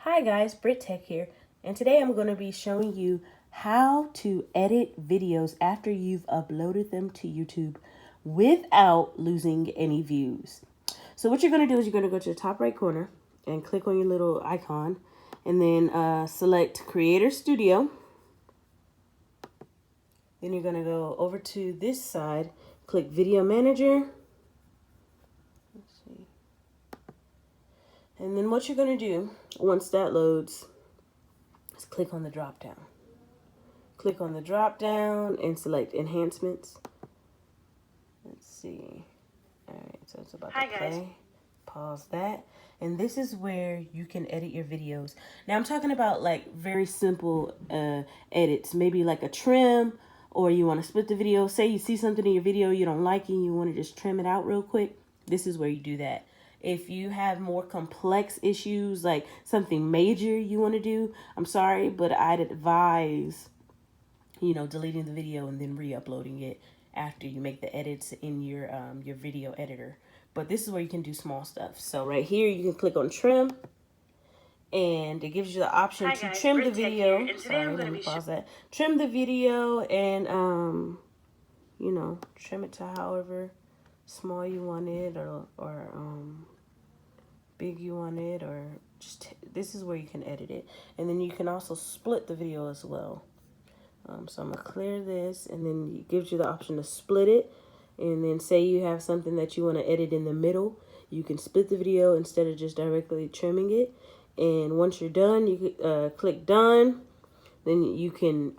Hi guys, Brit Tech here, and today I'm going to be showing you how to edit videos after you've uploaded them to YouTube without losing any views. So what you're going to do is you're going to go to the top right corner and click on your little icon and then select Creator Studio. Then you're going to go over to this side, click Video Manager. Let's see. And then what you're going to do once that loads is click on the drop down. Click on the drop down and select enhancements. Let's see. All right, so it's about to play. Pause that. And this is where you can edit your videos. Now I'm talking about like very simple edits, maybe like a trim, or you want to split the video. Say you see something in your video you don't like and you want to just trim it out real quick. This is where you do that. If you have more complex issues, like something major you want to do, I'm sorry, but I'd advise, deleting the video and then re-uploading it after you make the edits in your video editor. But this is where you can do small stuff. So right here, you can click on trim, and it gives you the option to trim the video. Sorry, let me pause that. Trim the video and, trim it to however small you want it or big you want it, or just this is where you can edit it. And then you can also split the video as well. So I'm gonna clear this, and then it gives you the option to split it. And then say you have something that you want to edit in the middle, you can split the video instead of just directly trimming it. And once you're done, you click done. Then you can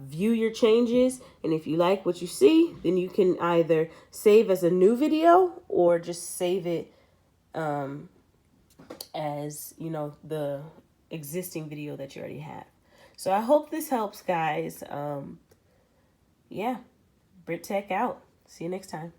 view your changes, and if you like what you see, then you can either save as a new video or just save it as the existing video that you already have. So I hope this helps, guys. Yeah, Brit Tech out. See you next time.